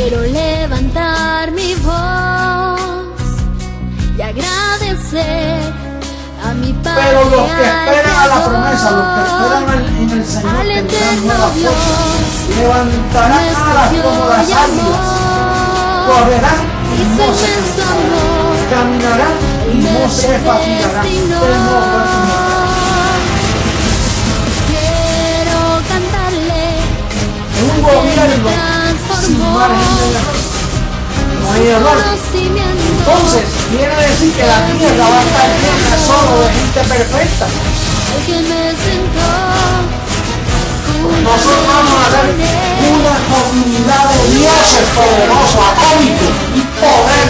quiero levantar mi voz y agradecer a mi Padre. Pero los que esperan a la promesa, los que esperan en el Señor, tendrán nuevas fuerzas, levantarán alas como las águilas, correrán y no se cansarán, caminarán y no se fatigarán. Quiero cantarle un gobierno sin margen de error. No hay error. Entonces, quiere decir que la tierra va a estar llena solo de gente perfecta. Nosotros vamos a ver una comunidad de dioses poderosos, atómicos y poder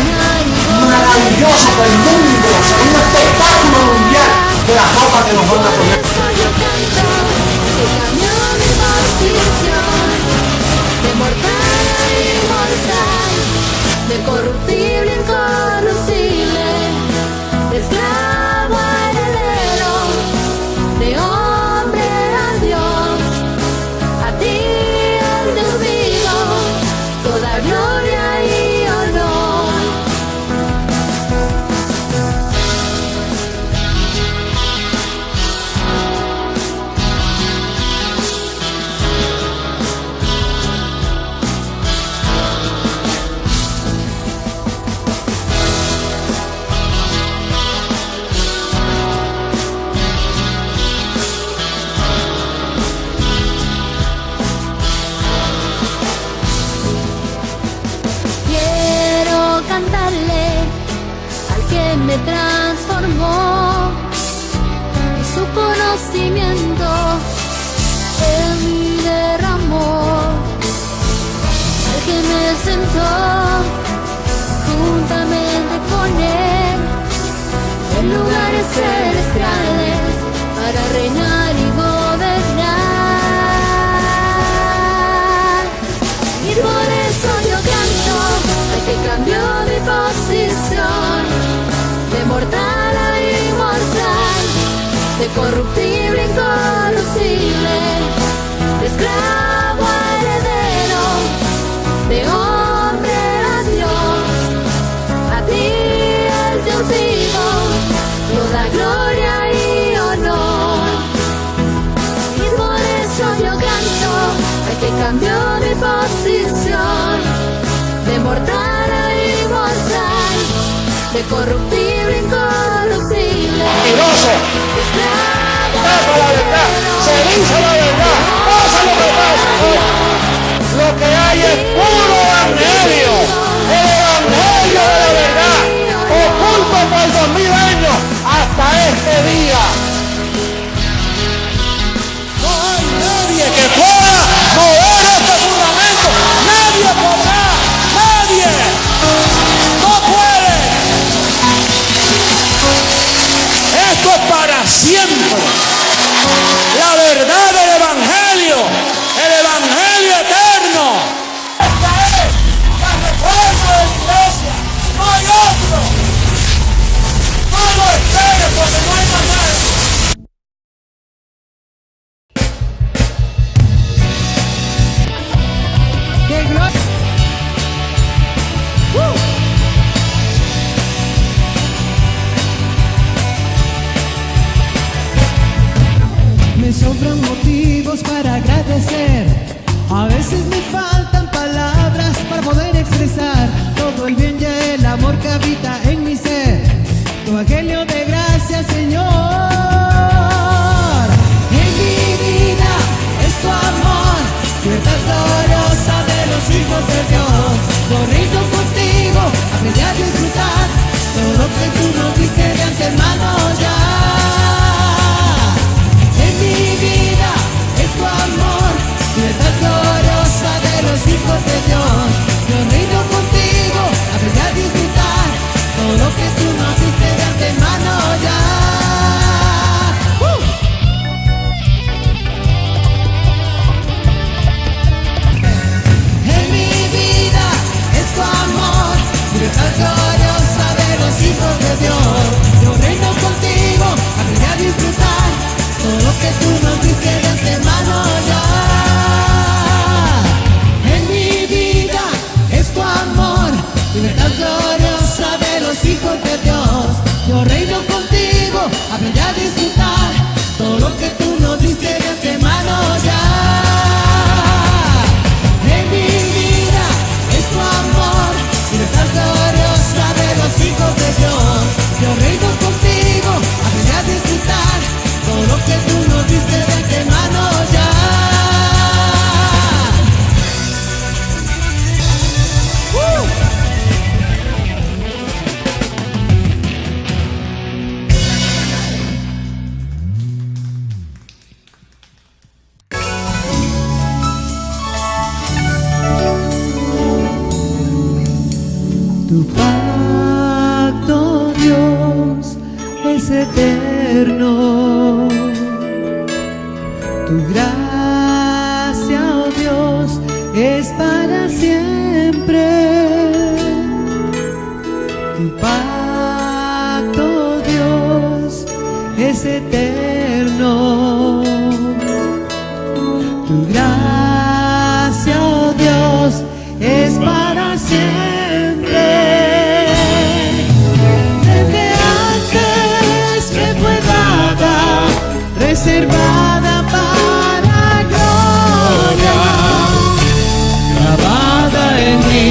maravilloso del mundo. Será un espectáculo mundial de la ropa que nos van a poner. De mortal a inmortal, de corruptible a incorruptible, de esclavo a heredero, de hombre a Dios, a ti el Dios vivo, toda gloria y honor. Me transformó y su conocimiento en mí derramó, al que me sentó juntamente con él en lugares celestiales para reinar y gobernar. Y por eso yo canto al que cambió mi posición, de mortal a inmortal, de corruptible a incorruptible, de esclavo a heredero, de hombre a Dios, a ti el Dios vivo, toda gloria y honor. Y por eso yo canto al que cambió mi posición, de mortal a inmortal, de corruptible a incorruptible. Mentiroso. Tapa la verdad, se dice la verdad, pasa lo que pasa. Lo que hay es puro evangelio, el evangelio de la verdad, oculto por 2000 años hasta este día. No hay nadie que pueda mover este fundamento, nadie podrá, nadie, no puede. Esto es para siempre. La verdad del evangelio, el evangelio eterno. Esta es la reforma de la iglesia. No hay otro. No lo esperes porque no hay más nada. ¡Qué gloria! Me sobran motivos para agradecer. A veces me faltan palabras para poder expresar todo el bien y el amor que habita en mi ser. Tu evangelio de gracia, Señor. En mi vida es tu amor, libertad gloriosa de los hijos de Dios. Corrido contigo, aprendí a disfrutar todo lo que tú nos diste de antemano ya. Libertad gloriosa de los hijos de Dios. Yo rindo contigo, aprendí a disfrutar todo lo que tú nos diste de antemano ya. En mi vida Tu pacto, Dios, es eterno. Tu gracia, oh Dios, es para siempre. Tu pacto, Dios, es eterno. Tu gracia, oh Dios, es para siempre. Desde antes me fue dada, reservada para gloria, grabada en mi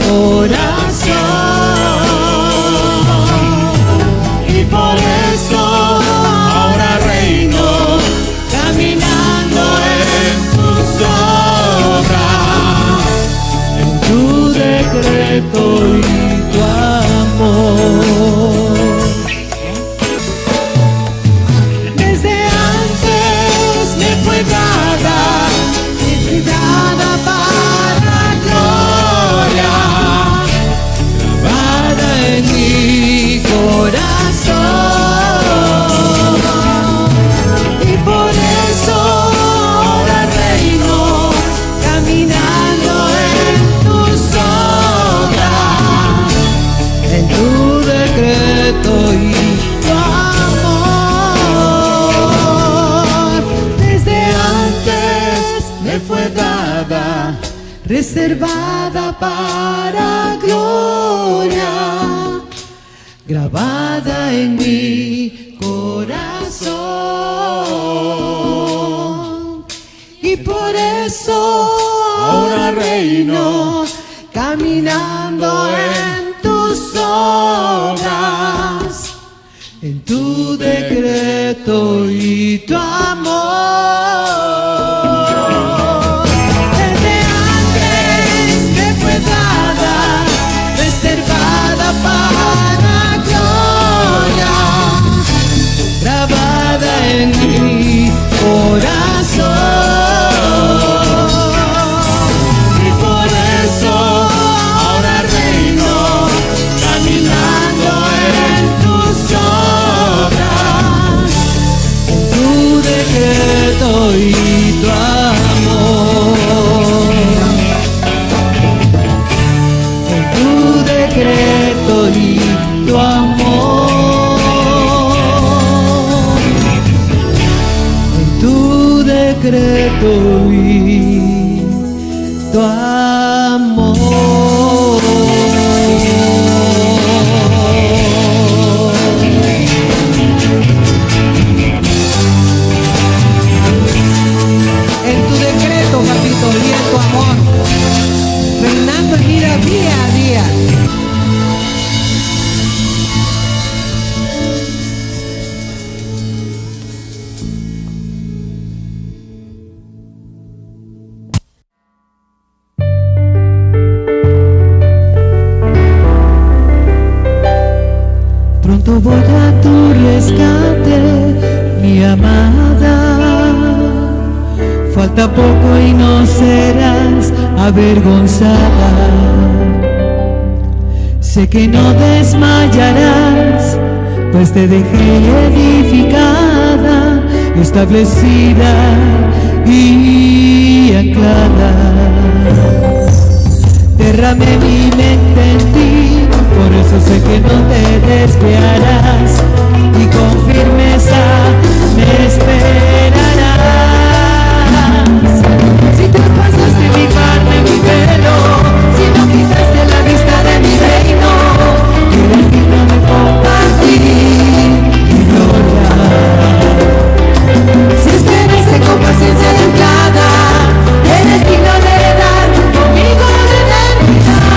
corazón. Y por eso ahora reino, caminando en tus obras, en tu decreto y tu amor. Desde antes me fue dada para gloria, grabada en mi corazón. Y por eso ahora reino, caminando en tus obras, en tu decreto y tu amor. Desde antes me fue dada, reservada para gloria, grabada en mi corazón. Y por eso ahora reino, caminando en tus obras, en tu decreto y tu amor. Desde antes me fue dada, reservada para gloria, grabada en mi corazón. Y por eso ahora reino, caminando en tus obras, en tu decreto y tu amor. En tu decreto y tu amor. En tu decreto y tu amor. En tu decreto, papito, y en tu amor, reinando en vida día a día. Pronto voy a tu rescate, mi amada. Falta poco y no serás avergonzada. Sé que no desmayarás, pues te dejé edificada, establecida y anclada. Derramé mi mente en ti, por eso sé que no te desviarás, y con firmeza me esperarás. Si te pasaste mi carne, mi velo, si no quitaste la vista de mi reino, eres digno de compartir mi gloria. Si esperaste con paciencia templada, eres digno de heredar conmigo la eternidad.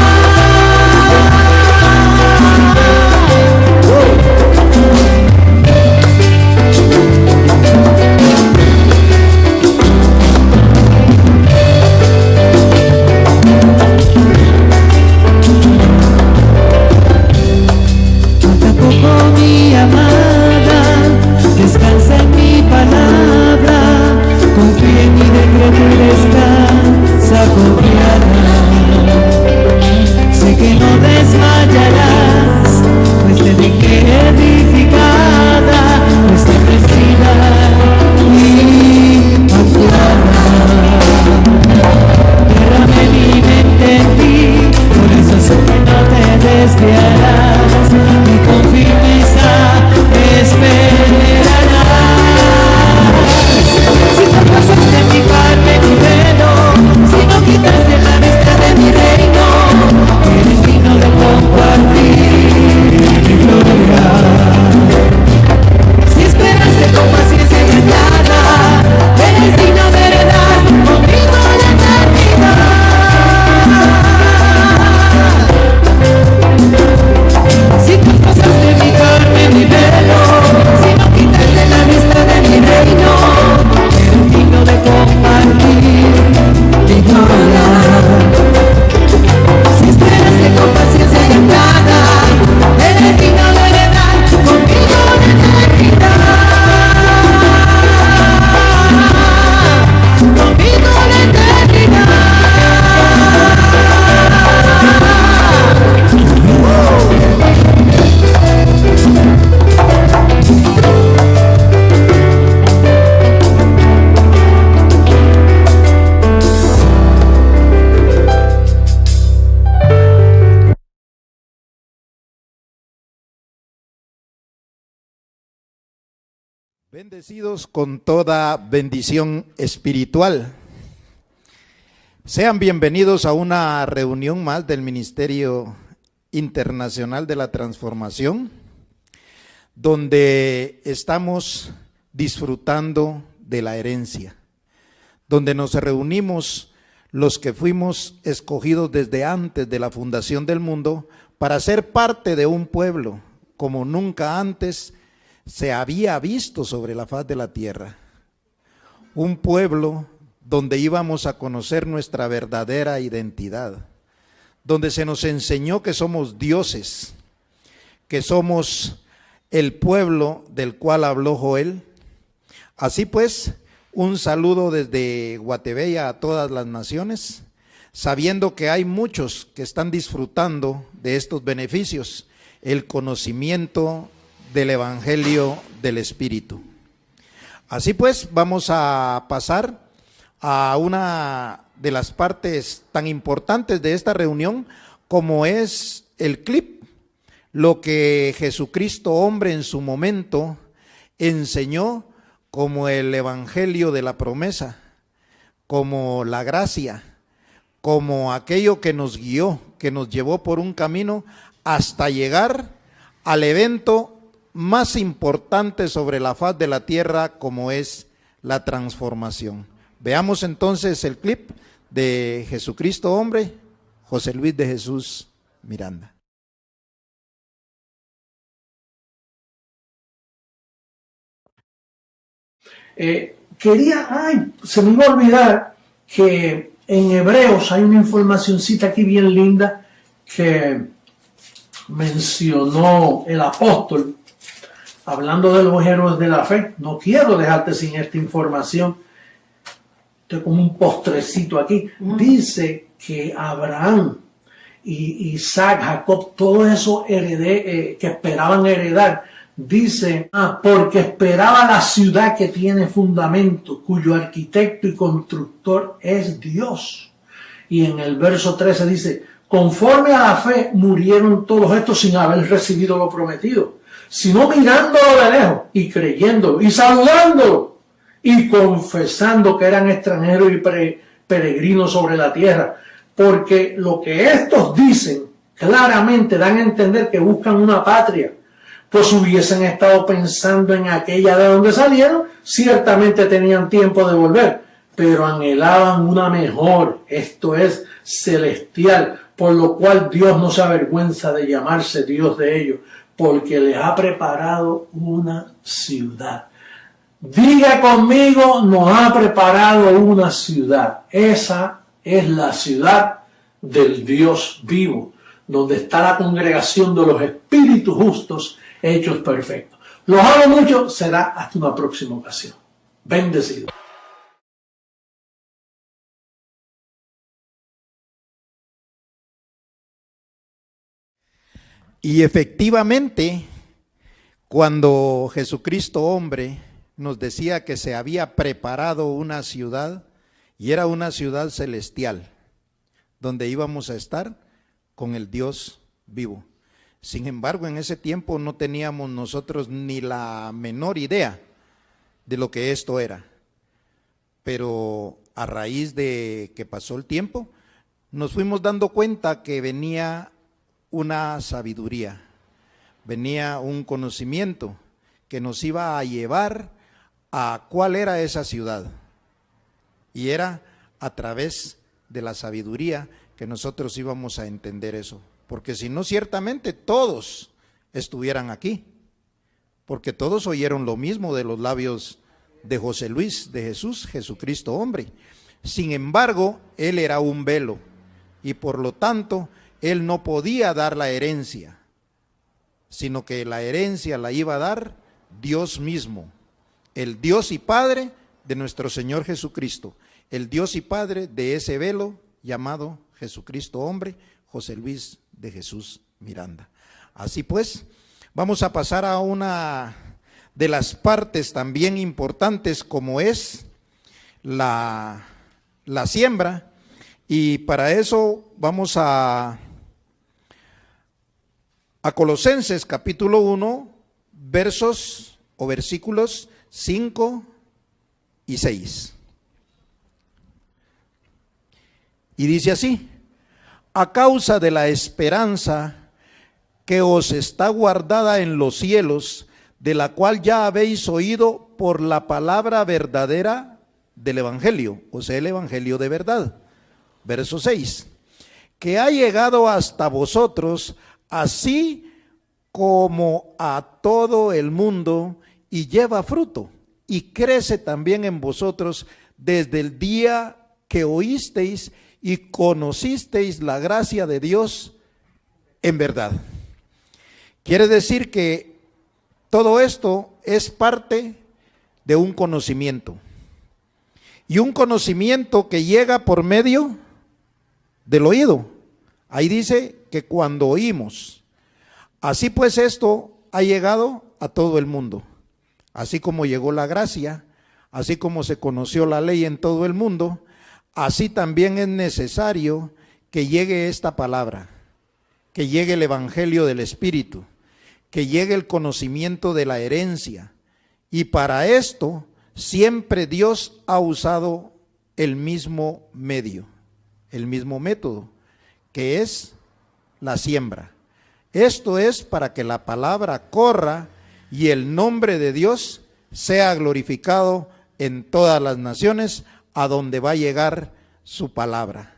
Bendecidos con toda bendición espiritual. Sean bienvenidos a una reunión más del Ministerio Internacional de la Transformación, donde estamos disfrutando de la herencia, donde nos reunimos los que fuimos escogidos desde antes de la fundación del mundo para ser parte de un pueblo como nunca antes se había visto sobre la faz de la tierra. Un pueblo donde íbamos a conocer nuestra verdadera identidad, donde se nos enseñó que somos dioses, que somos el pueblo del cual habló Joel. Así pues, un saludo desde Guatebella a todas las naciones, sabiendo que hay muchos que están disfrutando de estos beneficios, el conocimiento del Evangelio del Espíritu. Así pues, vamos a pasar a una de las partes tan importantes de esta reunión, como es el clip, lo que Jesucristo hombre en su momento enseñó como el Evangelio de la promesa, como la gracia, como aquello que nos guió, que nos llevó por un camino hasta llegar al evento más importante sobre la faz de la tierra, como es la transformación. Veamos entonces el clip de Jesucristo hombre, José Luis de Jesús Miranda. Se me iba a olvidar que en Hebreos hay una informacioncita aquí bien linda que mencionó el apóstol, hablando de los héroes de la fe. No quiero dejarte sin esta información. Estoy como un postrecito aquí. Dice que Abraham y Isaac, Jacob, todos esos que esperaban heredar, dice, porque esperaba la ciudad que tiene fundamento, cuyo arquitecto y constructor es Dios. Y en el verso 13 dice, conforme a la fe murieron todos estos sin haber recibido lo prometido, sino mirándolo de lejos y creyéndolo y saludándolo y confesando que eran extranjeros y peregrinos sobre la tierra, porque lo que estos dicen claramente dan a entender que buscan una patria, pues hubiesen estado pensando en aquella de donde salieron, ciertamente tenían tiempo de volver, pero anhelaban una mejor, esto es, celestial, por lo cual Dios no se avergüenza de llamarse Dios de ellos, porque les ha preparado una ciudad. Diga conmigo, nos ha preparado una ciudad. Esa es la ciudad del Dios vivo, donde está la congregación de los espíritus justos hechos perfectos. Los amo mucho, será hasta una próxima ocasión. Bendecido. Y efectivamente, cuando Jesucristo hombre nos decía que se había preparado una ciudad, y era una ciudad celestial, donde íbamos a estar con el Dios vivo. Sin embargo, en ese tiempo no teníamos nosotros ni la menor idea de lo que esto era. Pero a raíz de que pasó el tiempo, nos fuimos dando cuenta que venía una sabiduría, venía un conocimiento que nos iba a llevar a cuál era esa ciudad. Y era a través de la sabiduría que nosotros íbamos a entender eso. Porque si no, ciertamente todos estuvieran aquí, porque todos oyeron lo mismo de los labios de José Luis de Jesús, Jesucristo hombre. Sin embargo, él era un velo y por lo tanto él no podía dar la herencia, sino que la herencia la iba a dar Dios mismo, el Dios y Padre de nuestro Señor Jesucristo, el Dios y Padre de ese velo llamado Jesucristo hombre, José Luis de Jesús Miranda. Así pues, vamos a pasar a una de las partes también importantes, como es la siembra, y para eso vamos a Colosenses capítulo 1, versos o versículos 5 y 6. Y dice así: a causa de la esperanza que os está guardada en los cielos, de la cual ya habéis oído por la palabra verdadera del Evangelio, o sea, el Evangelio de verdad. Verso 6, que ha llegado hasta vosotros, así como a todo el mundo, y lleva fruto, y crece también en vosotros desde el día que oísteis y conocisteis la gracia de Dios en verdad. Quiere decir que todo esto es parte de un conocimiento, y un conocimiento que llega por medio del oído. Ahí dice que cuando oímos. Así pues, esto ha llegado a todo el mundo. Así como llegó la gracia, así como se conoció la ley en todo el mundo, así también es necesario que llegue esta palabra, que llegue el Evangelio del Espíritu, que llegue el conocimiento de la herencia. Y para esto siempre Dios ha usado el mismo medio, el mismo método, que es la siembra. Esto es para que la palabra corra y el nombre de Dios sea glorificado en todas las naciones a donde va a llegar su palabra.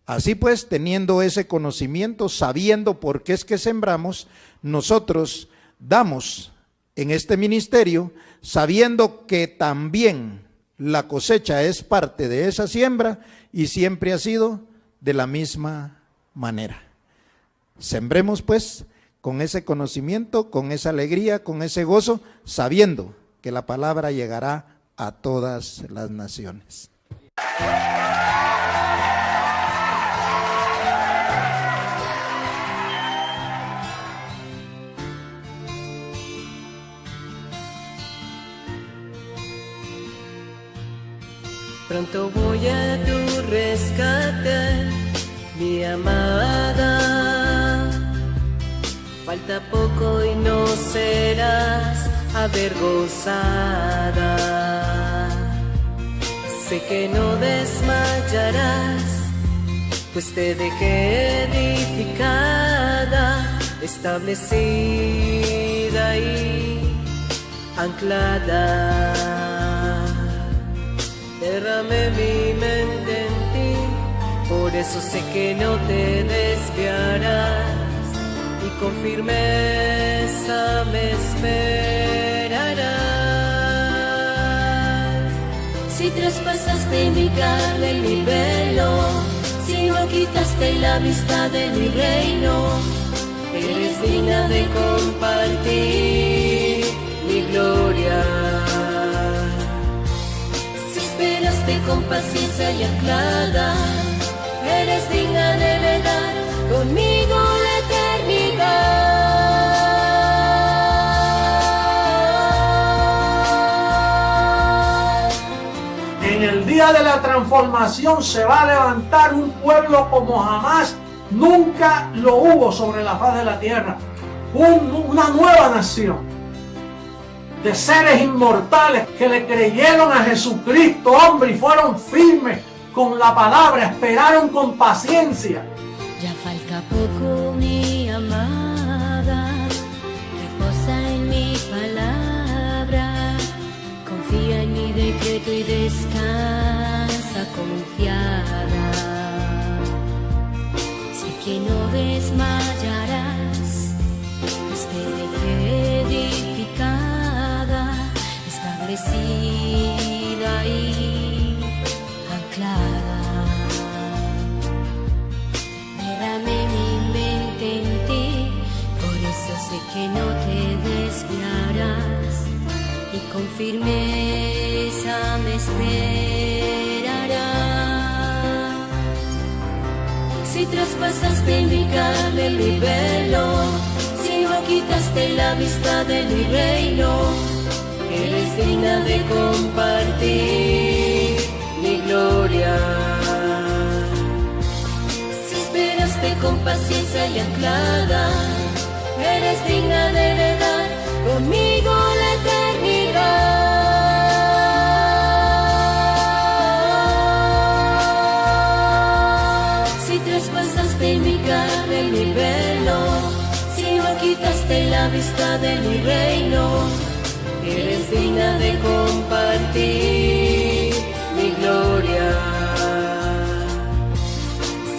Así pues, teniendo ese conocimiento, sabiendo por qué es que sembramos, nosotros damos en este ministerio, sabiendo que también la cosecha es parte de esa siembra y siempre ha sido de la misma manera. Sembremos pues con ese conocimiento, con esa alegría, con ese gozo, sabiendo que la palabra llegará a todas las naciones. Pronto voy a tu rescate, mi amada. Falta poco y no serás avergonzada. Sé que no desmayarás, pues te dejé edificada, establecida y anclada. Derramé mi mente en ti, por eso sé que no te desviarás, y con firmeza me esperarás. Si traspasaste mi carne, mi velo, si no quitaste la vista de mi reino, eres digna de compartir mi gloria. Con paciencia y anclada, eres digna de heredar conmigo la eternidad. En el día de la transformación se va a levantar un pueblo como jamás nunca lo hubo sobre la faz de la tierra. Una nueva nación de seres inmortales que le creyeron a Jesucristo, hombre, y fueron firmes con la palabra, esperaron con paciencia. Ya falta poco, mi amada, reposa en mi palabra, confía en mi decreto y descansa confiada. Sé que no desmayarás, pues te dejé edificada, establecida y anclada. Derramé mi mente en ti, por eso sé que no te desviarás, y con firmeza me esperarás. Si traspasaste mi carne, mi velo, si no quitaste la vista de mi reino, eres digna de compartir mi gloria. Si esperaste con paciencia y anclada, eres digna de heredar conmigo la eternidad. traspasaste mi carne, mi velo, si no quitaste la vista de mi reino, eres digna de compartir mi gloria.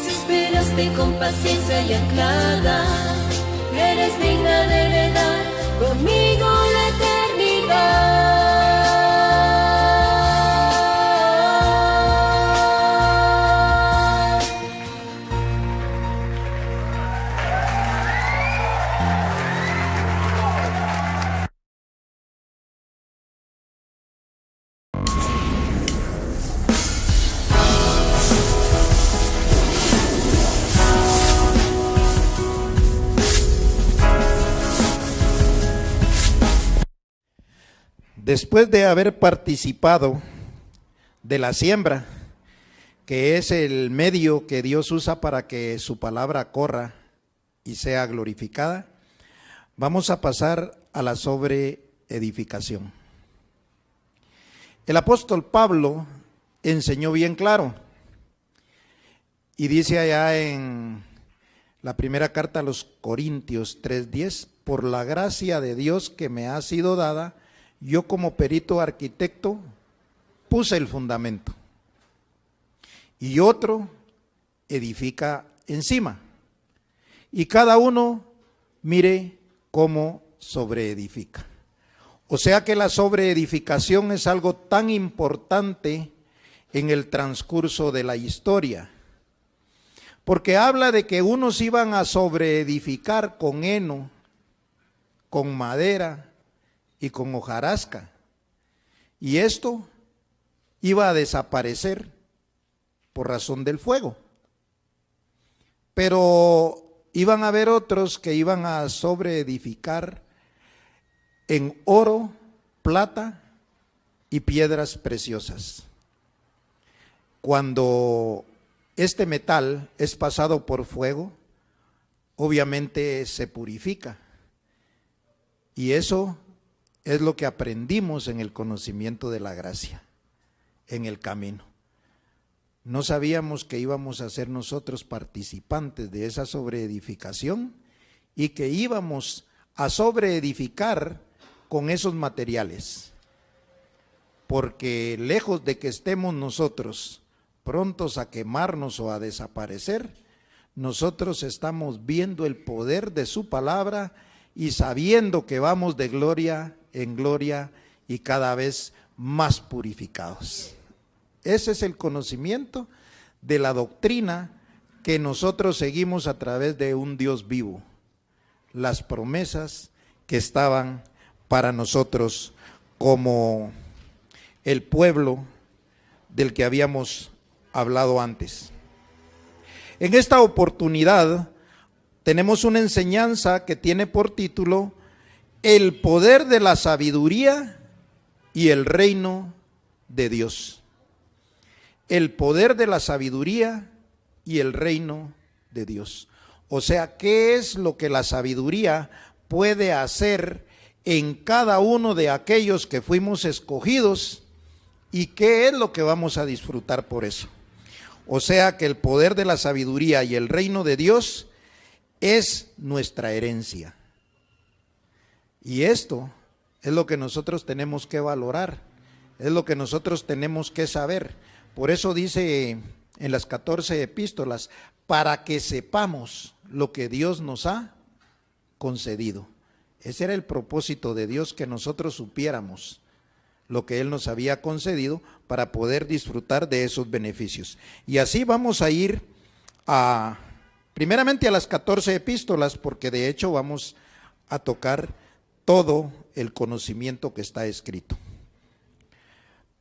Si esperaste con paciencia y anclada, eres digna de heredar conmigo la eternidad. Después de haber participado de la siembra, que es el medio que Dios usa para que su palabra corra y sea glorificada, vamos a pasar a la sobreedificación. El apóstol Pablo enseñó bien claro y dice allá en la primera carta a los Corintios 3:10, por la gracia de Dios que me ha sido dada, yo como perito arquitecto puse el fundamento y otro edifica encima, y cada uno mire cómo sobreedifica. O sea que la sobreedificación es algo tan importante en el transcurso de la historia, porque habla de que unos iban a sobreedificar con heno, con madera y con hojarasca, y esto iba a desaparecer por razón del fuego. Pero iban a haber otros que iban a sobreedificar en oro, plata y piedras preciosas. Cuando este metal es pasado por fuego, obviamente se purifica, y eso es lo que aprendimos en el conocimiento de la gracia, en el camino. No sabíamos que íbamos a ser nosotros participantes de esa sobreedificación y que íbamos a sobreedificar con esos materiales, porque lejos de que estemos nosotros prontos a quemarnos o a desaparecer, nosotros estamos viendo el poder de su palabra y sabiendo que vamos de gloria en gloria y cada vez más purificados. Ese es el conocimiento de la doctrina que nosotros seguimos a través de un Dios vivo, las promesas que estaban para nosotros como el pueblo del que habíamos hablado antes. En esta oportunidad tenemos una enseñanza que tiene por título El poder de la sabiduría y el reino de Dios. El poder de la sabiduría y el reino de Dios. O sea, ¿qué es lo que la sabiduría puede hacer en cada uno de aquellos que fuimos escogidos y qué es lo que vamos a disfrutar por eso? O sea que el poder de la sabiduría y el reino de Dios es nuestra herencia. Y esto es lo que nosotros tenemos que valorar, es lo que nosotros tenemos que saber. Por eso dice en las 14 epístolas, para que sepamos lo que Dios nos ha concedido. Ese era el propósito de Dios, que nosotros supiéramos lo que Él nos había concedido para poder disfrutar de esos beneficios. Y así vamos a ir primeramente a las 14 epístolas, porque de hecho vamos a tocar todo el conocimiento que está escrito.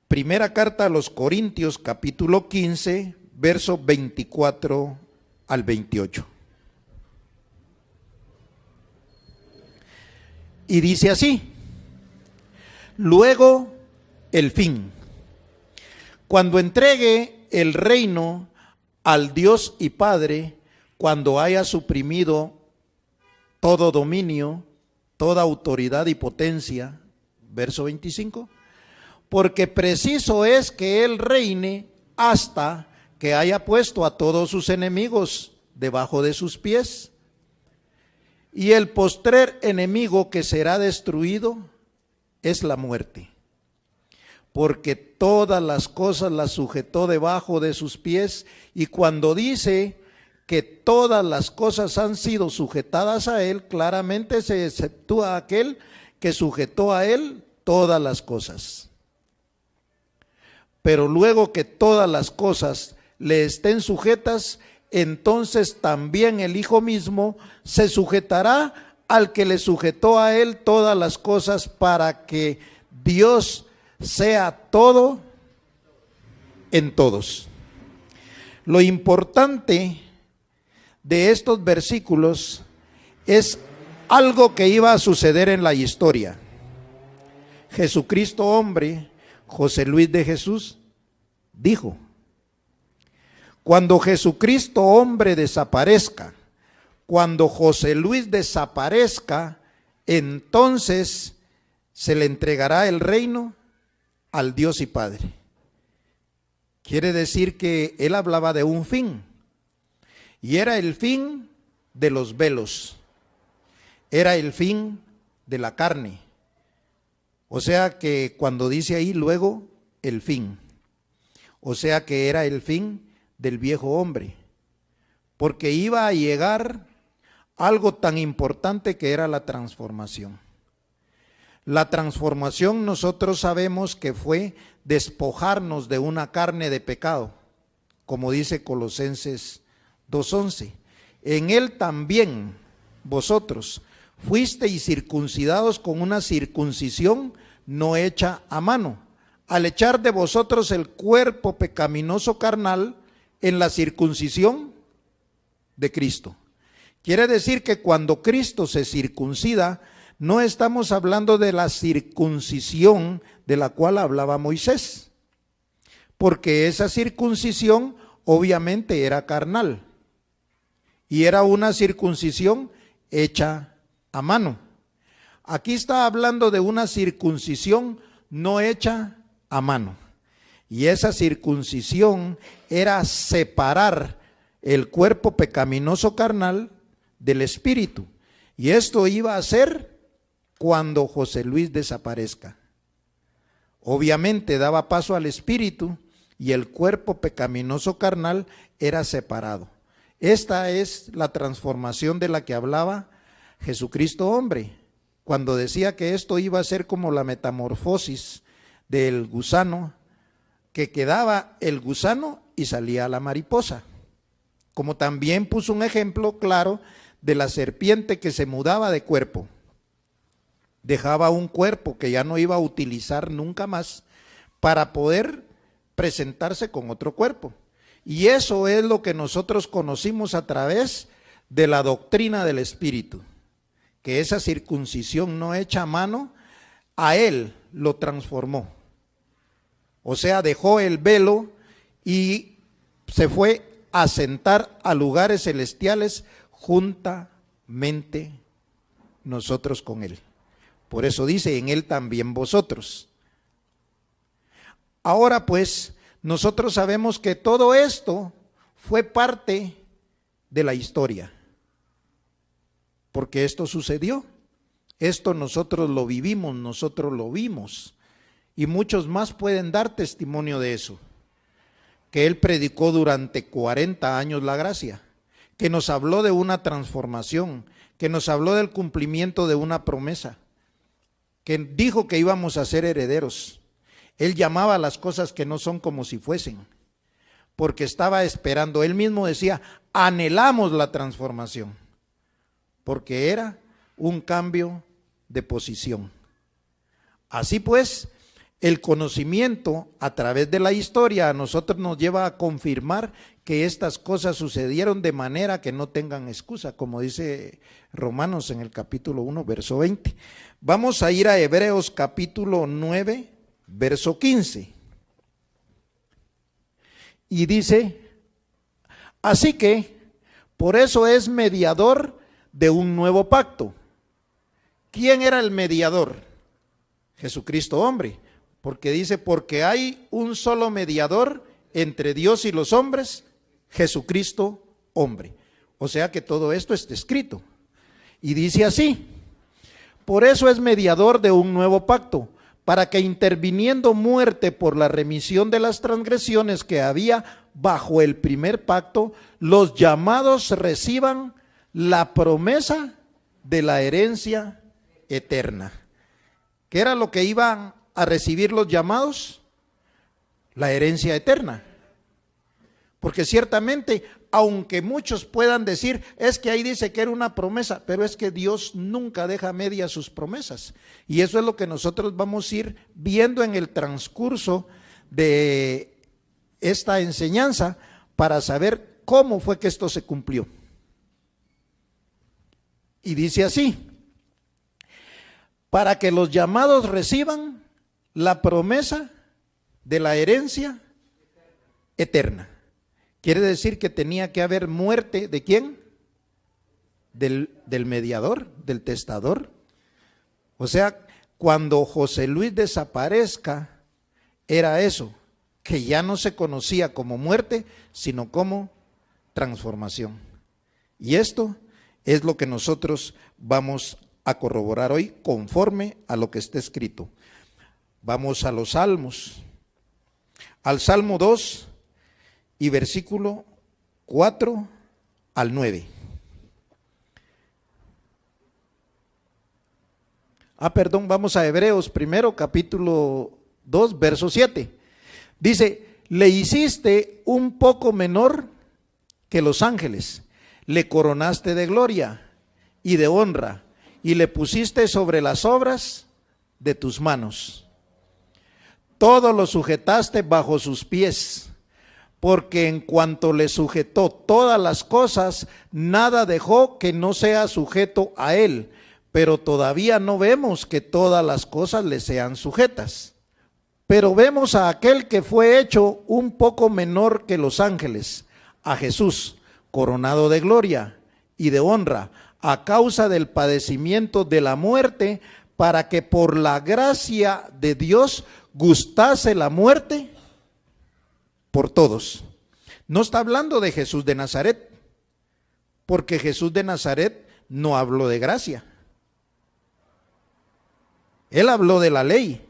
Primera carta a los Corintios, capítulo 15, verso 24 al 28. Y dice así: luego el fin, cuando entregue el reino al Dios y Padre, cuando haya suprimido todo dominio, toda autoridad y potencia, verso 25, porque preciso es que Él reine hasta que haya puesto a todos sus enemigos debajo de sus pies. Y el postrer enemigo que será destruido es la muerte, porque todas las cosas las sujetó debajo de sus pies. Y cuando dice que todas las cosas han sido sujetadas a él, claramente se exceptúa aquel que sujetó a él todas las cosas. Pero luego que todas las cosas le estén sujetas, entonces también el Hijo mismo se sujetará al que le sujetó a él todas las cosas, para que Dios sea todo en todos. Lo importante de estos versículos es algo que iba a suceder en la historia. Jesucristo hombre, José Luis de Jesús, dijo: cuando Jesucristo hombre desaparezca, cuando José Luis desaparezca, entonces se le entregará el reino al Dios y Padre. Quiere decir que él hablaba de un fin, y era el fin de los velos, era el fin de la carne. O sea que cuando dice ahí luego el fin, o sea que era el fin del viejo hombre, porque iba a llegar algo tan importante que era la transformación. La transformación nosotros sabemos que fue despojarnos de una carne de pecado, como dice Colosenses 2:11. En él también vosotros fuisteis circuncidados con una circuncisión no hecha a mano, al echar de vosotros el cuerpo pecaminoso carnal en la circuncisión de Cristo. Quiere decir que cuando Cristo se circuncida, no estamos hablando de la circuncisión de la cual hablaba Moisés, porque esa circuncisión obviamente era carnal y era una circuncisión hecha a mano. Aquí está hablando de una circuncisión no hecha a mano, y esa circuncisión era separar el cuerpo pecaminoso carnal del espíritu, y esto iba a ser cuando José Luis desaparezca. Obviamente daba paso al espíritu y el cuerpo pecaminoso carnal era separado. Esta es la transformación de la que hablaba Jesucristo hombre, cuando decía que esto iba a ser como la metamorfosis del gusano, que quedaba el gusano y salía la mariposa. Como también puso un ejemplo claro de la serpiente que se mudaba de cuerpo. Dejaba un cuerpo que ya no iba a utilizar nunca más para poder presentarse con otro cuerpo. Y eso es lo que nosotros conocimos a través de la doctrina del Espíritu, que esa circuncisión no hecha a mano, a él lo transformó. O sea, dejó el velo y se fue a sentar a lugares celestiales juntamente nosotros con él. Por eso dice, en él también vosotros. Ahora pues, nosotros sabemos que todo esto fue parte de la historia, porque esto sucedió. Esto nosotros lo vivimos, nosotros lo vimos, y muchos más pueden dar testimonio de eso, que él predicó durante 40 años la gracia, que nos habló de una transformación, que nos habló del cumplimiento de una promesa, que dijo que íbamos a ser herederos. Él llamaba a las cosas que no son como si fuesen, porque estaba esperando. Él mismo decía, anhelamos la transformación, porque era un cambio de posición. Así pues, el conocimiento a través de la historia a nosotros nos lleva a confirmar que estas cosas sucedieron de manera que no tengan excusa, como dice Romanos en el capítulo 1, verso 20. Vamos a ir a Hebreos capítulo 9, verso 15. Y dice, así que por eso es mediador de un nuevo pacto. ¿Quién era el mediador? Jesucristo hombre, porque dice, porque hay un solo mediador entre Dios y los hombres, Jesucristo hombre. O sea que todo esto está escrito. Y dice así: por eso es mediador de un nuevo pacto, para que interviniendo muerte por la remisión de las transgresiones que había bajo el primer pacto, los llamados reciban la promesa de la herencia eterna. ¿Qué era lo que iban a recibir los llamados? La herencia eterna. Porque ciertamente, aunque muchos puedan decir, es que ahí dice que era una promesa, pero es que Dios nunca deja a medias sus promesas. Y eso es lo que nosotros vamos a ir viendo en el transcurso de esta enseñanza para saber cómo fue que esto se cumplió. Y dice así: para que los llamados reciban la promesa de la herencia eterna. Quiere decir que tenía que haber muerte ¿de quién? Del mediador, del testador. O sea, cuando José Luis desaparezca, era eso, que ya no se conocía como muerte, sino como transformación. Y esto es lo que nosotros vamos a corroborar hoy conforme a lo que está escrito. Vamos a los salmos. Al Salmo 2 y versículo 4 al 9. Vamos a Hebreos primero, capítulo 2, verso 7. Dice: le hiciste un poco menor que los ángeles, le coronaste de gloria y de honra, y le pusiste sobre las obras de tus manos. Todo lo sujetaste bajo sus pies, porque en cuanto le sujetó todas las cosas, nada dejó que no sea sujeto a él, pero todavía no vemos que todas las cosas le sean sujetas. Pero vemos a aquel que fue hecho un poco menor que los ángeles, a Jesús, coronado de gloria y de honra, a causa del padecimiento de la muerte, para que por la gracia de Dios gustase la muerte por todos. No está hablando de Jesús de Nazaret, porque Jesús de Nazaret no habló de gracia. Él habló de la ley.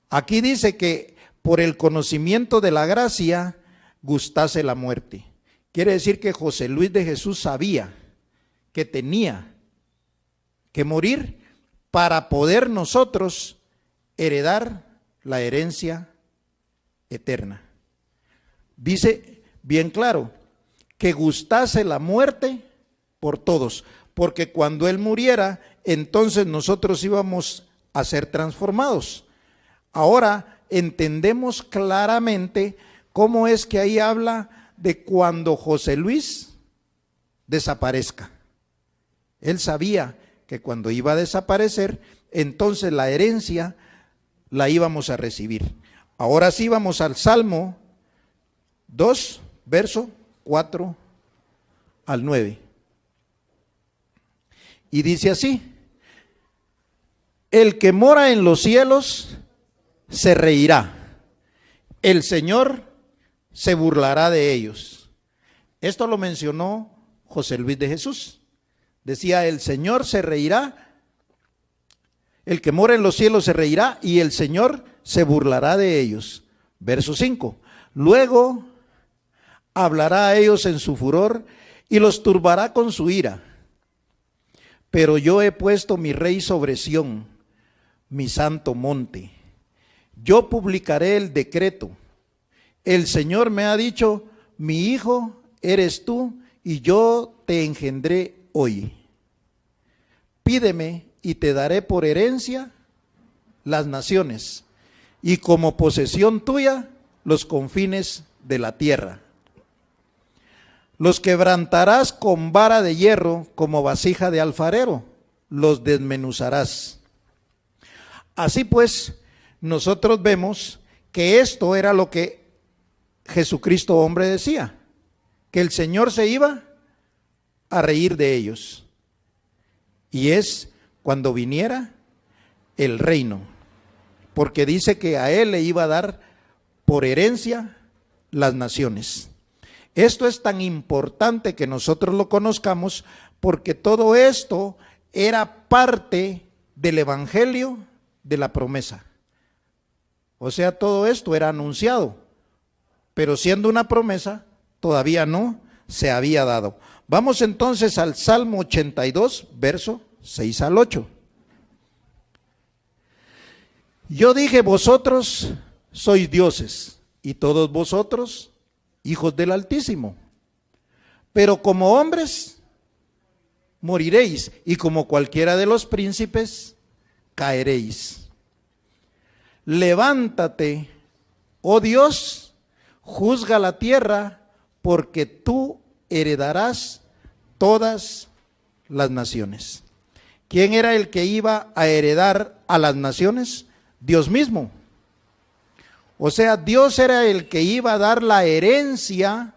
Aquí dice que por el conocimiento de la gracia gustase la muerte. Quiere decir que José Luis de Jesús sabía que tenía que morir para poder nosotros heredar la herencia eterna. Dice bien claro que gustase la muerte por todos, porque cuando él muriera, entonces nosotros íbamos a ser transformados. Ahora entendemos claramente cómo es que ahí habla de cuando José Luis desaparezca. Él sabía que cuando iba a desaparecer, entonces la herencia la íbamos a recibir. Ahora sí vamos al Salmo 2, verso 4 al 9. Y dice así: el que mora en los cielos se reirá, el Señor se burlará de ellos. Esto lo mencionó José Luis de Jesús. Decía: el Señor se reirá, el que mora en los cielos se reirá y el Señor se burlará de ellos. Verso 5. Luego hablará a ellos en su furor y los turbará con su ira. Pero yo he puesto mi rey sobre Sión, mi santo monte. Yo publicaré el decreto. El Señor me ha dicho: mi hijo eres tú y yo te engendré hoy. Pídeme y te daré por herencia las naciones y como posesión tuya los confines de la tierra. Los quebrantarás con vara de hierro como vasija de alfarero, los desmenuzarás. Así pues, nosotros vemos que esto era lo que Jesucristo hombre decía, que el Señor se iba a reír de ellos. Y es cuando viniera el reino, porque dice que a él le iba a dar por herencia las naciones. Esto es tan importante que nosotros lo conozcamos porque todo esto era parte del evangelio de la promesa. O sea, todo esto era anunciado, pero siendo una promesa, todavía no se había dado. Vamos entonces al Salmo 82, verso 6 al 8. Yo dije, vosotros sois dioses, y todos vosotros hijos del Altísimo. Pero como hombres moriréis, y como cualquiera de los príncipes caeréis. Levántate, oh Dios, juzga la tierra, porque tú heredarás todas las naciones. ¿Quién era el que iba a heredar a las naciones? Dios mismo. O sea, Dios era el que iba a dar la herencia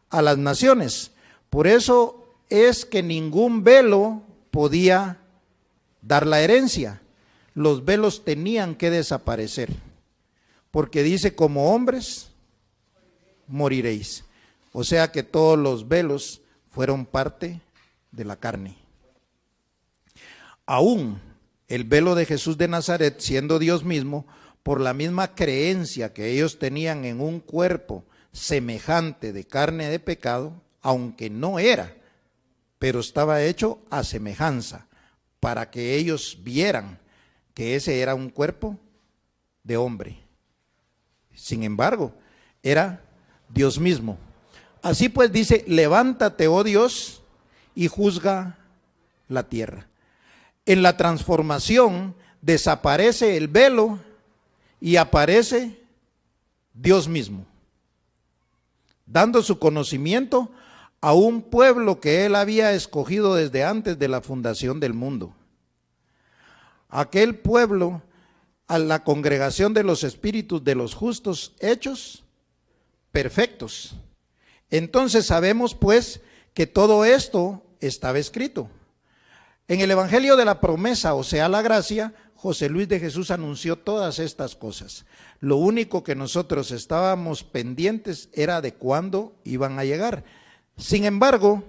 a las naciones. Por eso es que ningún velo podía dar la herencia. Los velos tenían que desaparecer, porque dice, como hombres moriréis. O sea que todos los velos fueron parte de la carne. Aún el velo de Jesús de Nazaret, siendo Dios mismo, por la misma creencia que ellos tenían en un cuerpo semejante de carne de pecado, aunque no era, pero estaba hecho a semejanza, para que ellos vieran que ese era un cuerpo de hombre. Sin embargo, era Dios mismo. Así pues dice, levántate, oh Dios, y juzga la tierra. En la transformación desaparece el velo y aparece Dios mismo, dando su conocimiento a un pueblo que él había escogido desde antes de la fundación del mundo. Aquel pueblo, a la congregación de los espíritus de los justos hechos perfectos. Entonces sabemos pues que todo esto estaba escrito. En el Evangelio de la Promesa, o sea, la gracia, José Luis de Jesús anunció todas estas cosas. Lo único que nosotros estábamos pendientes era de cuándo iban a llegar. Sin embargo,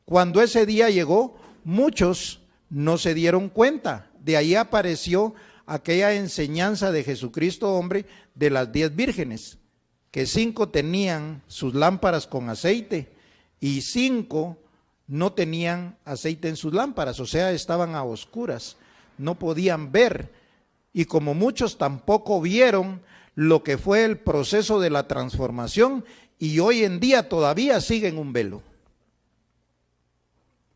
cuando ese día llegó, muchos no se dieron cuenta. De ahí apareció aquella enseñanza de Jesucristo hombre de las 10 vírgenes, que 5 tenían sus lámparas con aceite y 5 no tenían aceite en sus lámparas, o sea, estaban a oscuras, no podían ver, y como muchos tampoco vieron lo que fue el proceso de la transformación, y hoy en día todavía siguen un velo,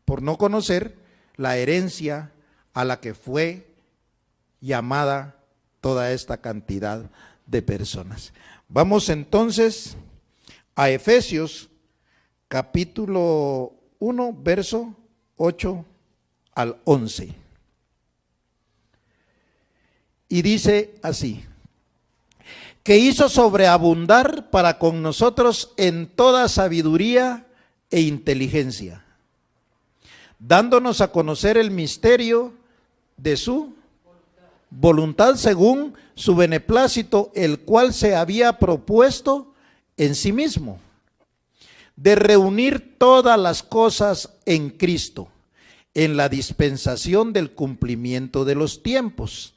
por no conocer la herencia a la que fue llamada toda esta cantidad de personas. Vamos entonces a Efesios capítulo 1, verso 8 al 11. Y dice así, que hizo sobreabundar para con nosotros en toda sabiduría e inteligencia, dándonos a conocer el misterio de su voluntad según su beneplácito, el cual se había propuesto en sí mismo, de reunir todas las cosas en Cristo, en la dispensación del cumplimiento de los tiempos,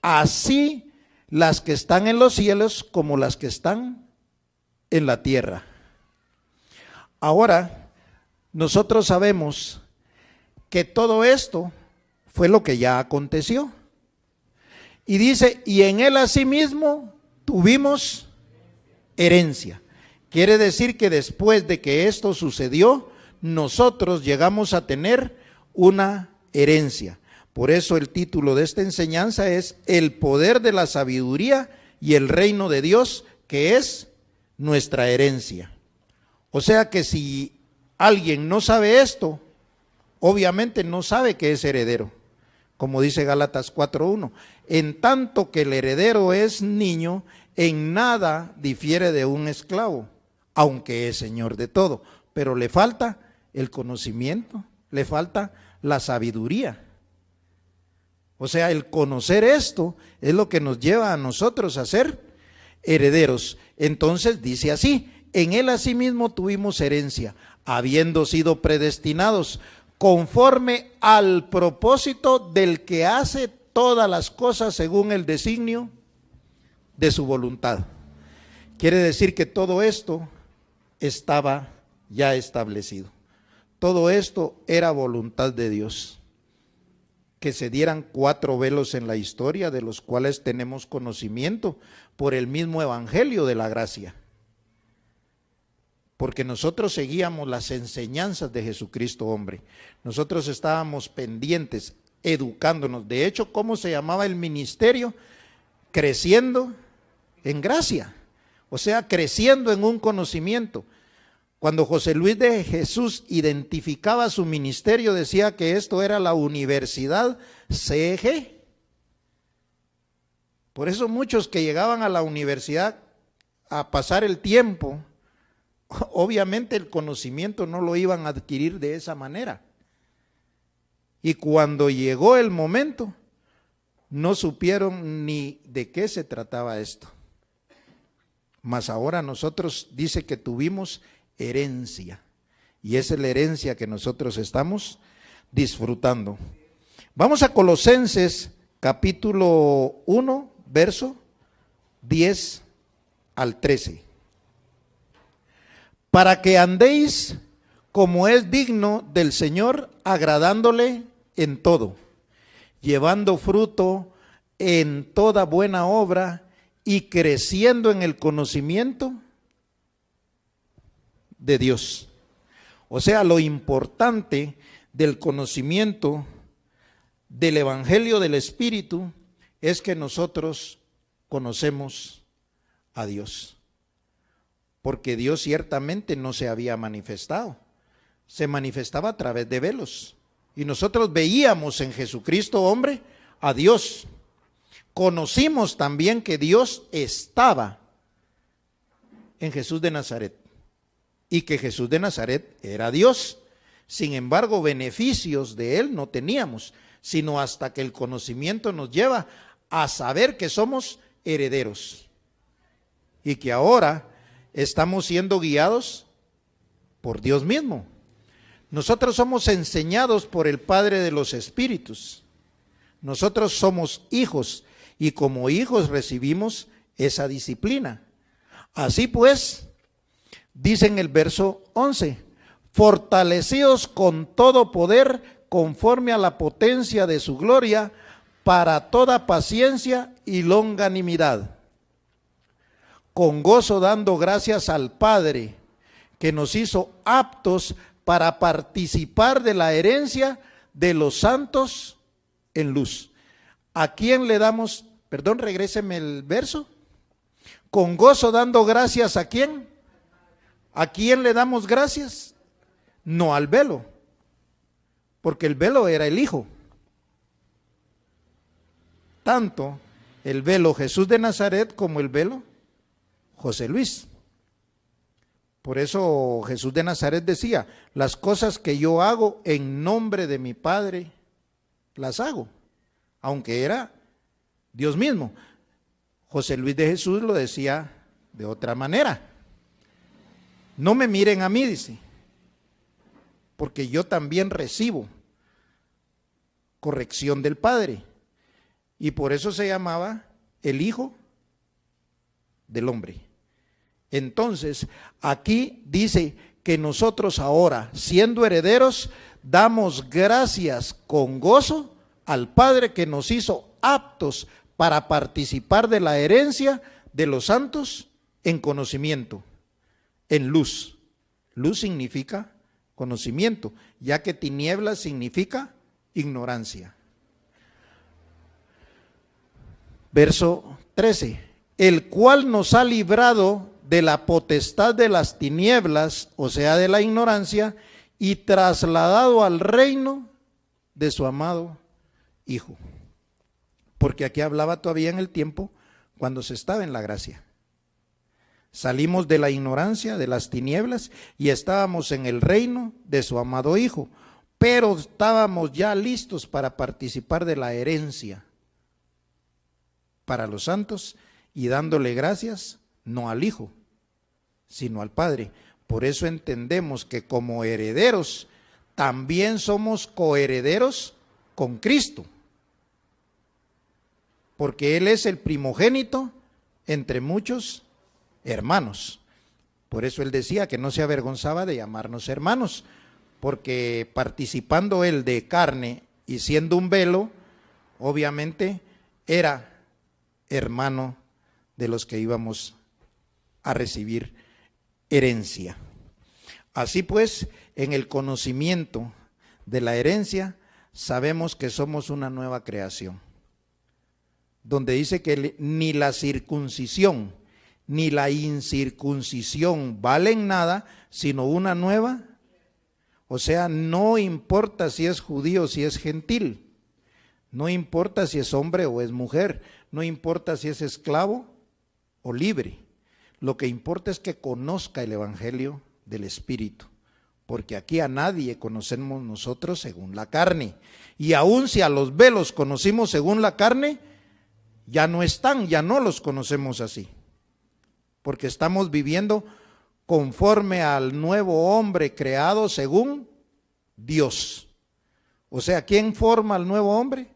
así las que están en los cielos como las que están en la tierra. Ahora, nosotros sabemos que todo esto fue lo que ya aconteció. Y dice, y en él asimismo tuvimos herencia. Quiere decir que después de que esto sucedió, nosotros llegamos a tener una herencia. Por eso el título de esta enseñanza es El poder de la sabiduría y el reino de Dios, que es nuestra herencia. O sea que si alguien no sabe esto, obviamente no sabe que es heredero, como dice Gálatas 4:1. En tanto que el heredero es niño, en nada difiere de un esclavo, aunque es señor de todo, pero le falta el conocimiento, le falta la sabiduría. O sea, el conocer esto es lo que nos lleva a nosotros a ser herederos. Entonces dice así: en él asimismo tuvimos herencia, habiendo sido predestinados conforme al propósito del que hace todas las cosas según el designio de su voluntad. Quiere decir que todo esto estaba ya establecido. Todo esto era voluntad de Dios. Que se dieran 4 velos en la historia, de los cuales tenemos conocimiento por el mismo evangelio de la gracia. Porque nosotros seguíamos las enseñanzas de Jesucristo hombre. Nosotros estábamos pendientes, educándonos. De hecho, ¿cómo se llamaba el ministerio? Creciendo en gracia. O sea, creciendo en un conocimiento. Cuando José Luis de Jesús identificaba su ministerio, decía que esto era la Universidad CEG. Por eso muchos que llegaban a la universidad a pasar el tiempo, obviamente el conocimiento no lo iban a adquirir de esa manera. Y cuando llegó el momento, no supieron ni de qué se trataba esto. Mas ahora nosotros dice que tuvimos herencia, y esa es la herencia que nosotros estamos disfrutando. Vamos a Colosenses capítulo 1, verso 10 al 13. Para que andéis como es digno del Señor, agradándole en todo, llevando fruto en toda buena obra y creciendo en el conocimiento de Dios. O sea, lo importante del conocimiento del Evangelio del Espíritu es que nosotros conocemos a Dios. Porque Dios ciertamente no se había manifestado, se manifestaba a través de velos. Y nosotros veíamos en Jesucristo hombre a Dios. Conocimos también que Dios estaba en Jesús de Nazaret y que Jesús de Nazaret era Dios. Sin embargo, beneficios de él no teníamos, sino hasta que el conocimiento nos lleva a saber que somos herederos y que ahora estamos siendo guiados por Dios mismo. Nosotros somos enseñados por el Padre de los Espíritus. Nosotros somos hijos y como hijos recibimos esa disciplina. Así pues, dice en el verso 11, fortalecidos con todo poder conforme a la potencia de su gloria, para toda paciencia y longanimidad, con gozo dando gracias al Padre, que nos hizo aptos para participar de la herencia de los santos en luz. ¿A quién le damos? Perdón, regréseme el verso. Con gozo dando gracias, ¿a quién? ¿A quién le damos gracias? No al velo, porque el velo era el Hijo. Tanto el velo Jesús de Nazaret como el velo José Luis. Por eso Jesús de Nazaret decía, las cosas que yo hago en nombre de mi Padre, las hago, aunque era Dios mismo. José Luis de Jesús lo decía de otra manera. No me miren a mí, dice, porque yo también recibo corrección del Padre. Y por eso se llamaba el Hijo del Hombre. Entonces, aquí dice que nosotros ahora, siendo herederos, damos gracias con gozo al Padre que nos hizo aptos para participar de la herencia de los santos en conocimiento, en luz. Luz significa conocimiento, ya que tinieblas significa ignorancia. Verso 13, el cual nos ha librado de la potestad de las tinieblas, o sea, de la ignorancia, y trasladado al reino de su amado Hijo. Porque aquí hablaba todavía en el tiempo cuando se estaba en la gracia. Salimos de la ignorancia, de las tinieblas, y estábamos en el reino de su amado Hijo, pero estábamos ya listos para participar de la herencia para los santos y dándole gracias no al Hijo, sino al Padre. Por eso entendemos que como herederos también somos coherederos con Cristo, porque Él es el primogénito entre muchos hermanos. Por eso Él decía que no se avergonzaba de llamarnos hermanos, porque participando Él de carne y siendo un velo, obviamente era hermano de los que íbamos a recibir herencia. Así pues, en el conocimiento de la herencia, sabemos que somos una nueva creación, donde dice que ni la circuncisión ni la incircuncisión valen nada, sino una nueva. O sea, no importa si es judío o si es gentil, no importa si es hombre o es mujer, no importa si es esclavo o libre. Lo que importa es que conozca el evangelio del Espíritu, porque aquí a nadie conocemos nosotros según la carne. Y aun si a los velos conocimos según la carne, ya no están, ya no los conocemos así, porque estamos viviendo conforme al nuevo hombre creado según Dios. O sea, ¿quién forma al nuevo hombre?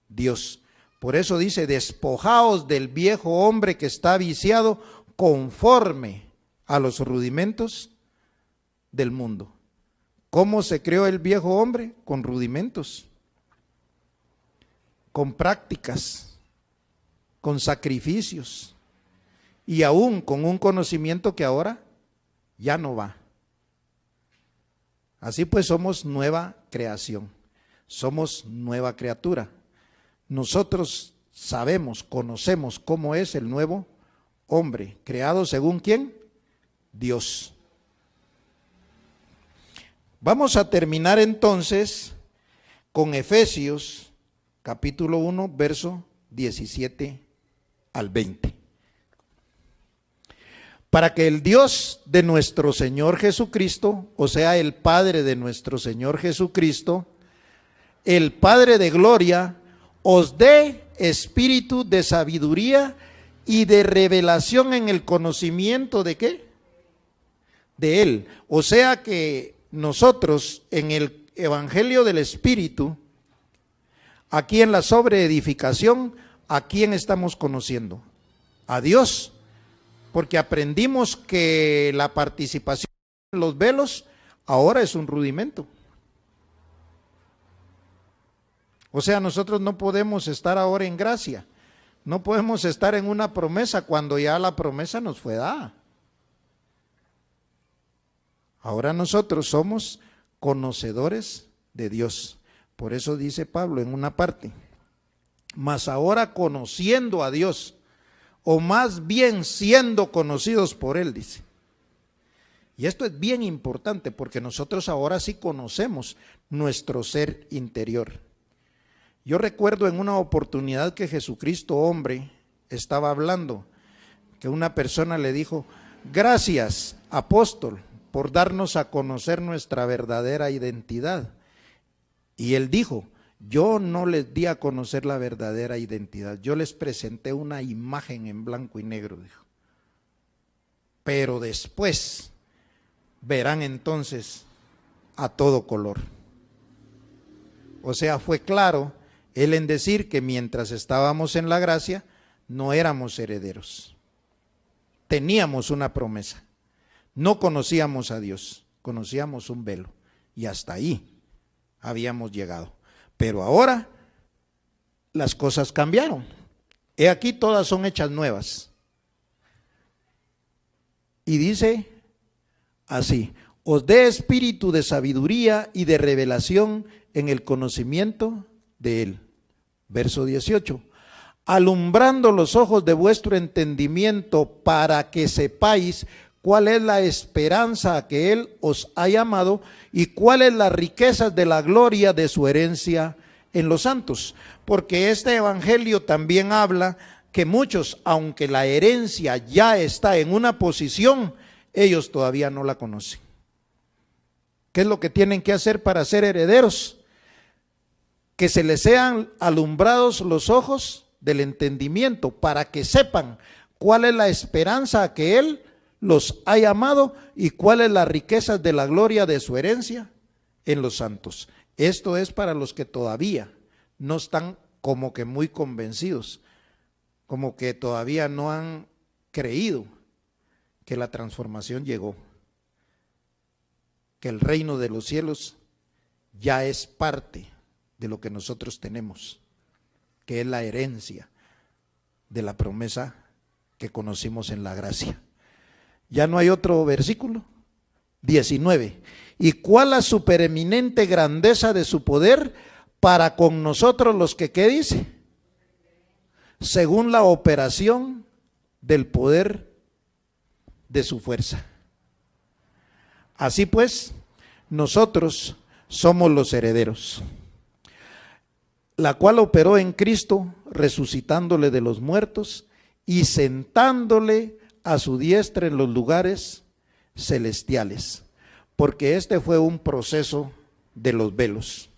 Dios. Por eso dice, despojaos del viejo hombre que está viciado conforme a los rudimentos del mundo. ¿Cómo se creó el viejo hombre? Con rudimentos, con prácticas, con sacrificios y aún con un conocimiento que ahora ya no va. Así pues somos nueva creación, somos nueva criatura. Nosotros sabemos, conocemos cómo es el nuevo hombre, creado según ¿quién? Dios. Vamos a terminar entonces con Efesios capítulo 1, verso 17 al 20. Para que el Dios de nuestro Señor Jesucristo, o sea, el Padre de nuestro Señor Jesucristo, el Padre de gloria, os dé espíritu de sabiduría y de revelación en el conocimiento de ¿qué? De Él. O sea que nosotros en el Evangelio del Espíritu, aquí en la sobreedificación, ¿a quién estamos conociendo? A Dios, porque aprendimos que la participación en los velos ahora es un rudimento. O sea, nosotros no podemos estar ahora en gracia, no podemos estar en una promesa cuando ya la promesa nos fue dada. Ahora nosotros somos conocedores de Dios. Por eso dice Pablo en una parte, mas ahora conociendo a Dios, o más bien siendo conocidos por Él, dice. Y esto es bien importante porque nosotros ahora sí conocemos nuestro ser interior. Yo recuerdo en una oportunidad que Jesucristo, hombre, estaba hablando, que una persona le dijo, gracias, apóstol, por darnos a conocer nuestra verdadera identidad. Y él dijo, yo no les di a conocer la verdadera identidad, yo les presenté una imagen en blanco y negro, dijo. Pero después verán entonces a todo color. O sea, fue claro él en decir que mientras estábamos en la gracia, no éramos herederos. Teníamos una promesa. No conocíamos a Dios, conocíamos un velo. Y hasta ahí habíamos llegado. Pero ahora las cosas cambiaron. He aquí todas son hechas nuevas. Y dice así, os dé espíritu de sabiduría y de revelación en el conocimiento de Él. Verso 18. Alumbrando los ojos de vuestro entendimiento para que sepáis cuál es la esperanza a que Él os ha llamado y cuáles las riquezas de la gloria de su herencia en los santos. Porque este evangelio también habla que muchos, aunque la herencia ya está en una posición, ellos todavía no la conocen. ¿Qué es lo que tienen que hacer para ser herederos? Que se les sean alumbrados los ojos del entendimiento para que sepan cuál es la esperanza a que Él los ha llamado y cuáles las riquezas de la gloria de su herencia en los santos. Esto es para los que todavía no están como que muy convencidos, como que todavía no han creído que la transformación llegó, que el reino de los cielos ya es parte de lo que nosotros tenemos, que es la herencia de la promesa que conocimos en la gracia. Ya no hay otro versículo. 19. ¿Y cuál la supereminente grandeza de su poder para con nosotros los que, qué dice? Según la operación del poder de su fuerza. Así pues, nosotros somos los herederos, la cual operó en Cristo, resucitándole de los muertos y sentándole a su diestra en los lugares celestiales, porque este fue un proceso de los velos.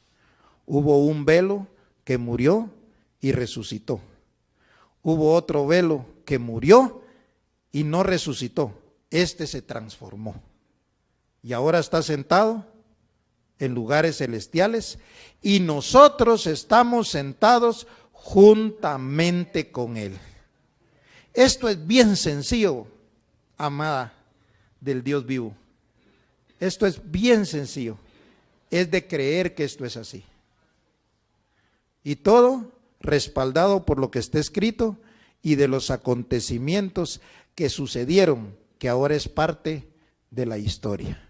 Hubo un velo que murió y resucitó. Hubo otro velo que murió y no resucitó. Este se transformó y ahora está sentado en lugares celestiales y nosotros estamos sentados juntamente con Él. Esto es bien sencillo, amada del Dios vivo. Esto es bien sencillo. Es de creer que esto es así. Y todo respaldado por lo que está escrito y de los acontecimientos que sucedieron, que ahora es parte de la historia.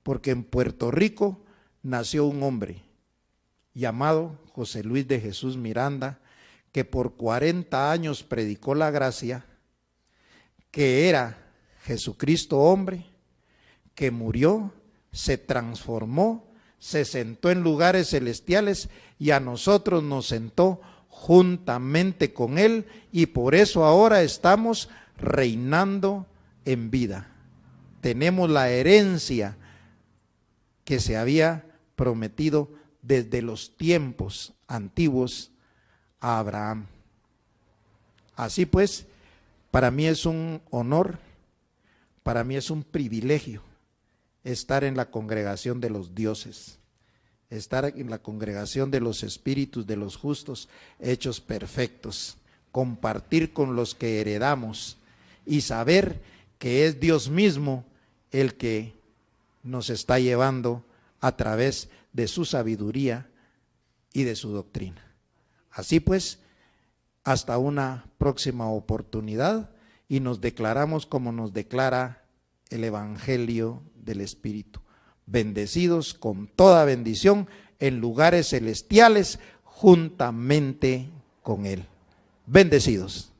Porque en Puerto Rico nació un hombre llamado José Luis de Jesús Miranda, que por 40 años predicó la gracia, que era Jesucristo hombre, que murió, se transformó, se sentó en lugares celestiales y a nosotros nos sentó juntamente con Él y por eso ahora estamos reinando en vida. Tenemos la herencia que se había prometido desde los tiempos antiguos a Abraham. Así pues, para mí es un honor, para mí es un privilegio estar en la congregación de los dioses, estar en la congregación de los espíritus de los justos hechos perfectos, compartir con los que heredamos y saber que es Dios mismo el que nos está llevando a través de su sabiduría y de su doctrina. Así pues, hasta una próxima oportunidad y nos declaramos como nos declara el Evangelio del Espíritu. Bendecidos con toda bendición en lugares celestiales juntamente con Él. Bendecidos.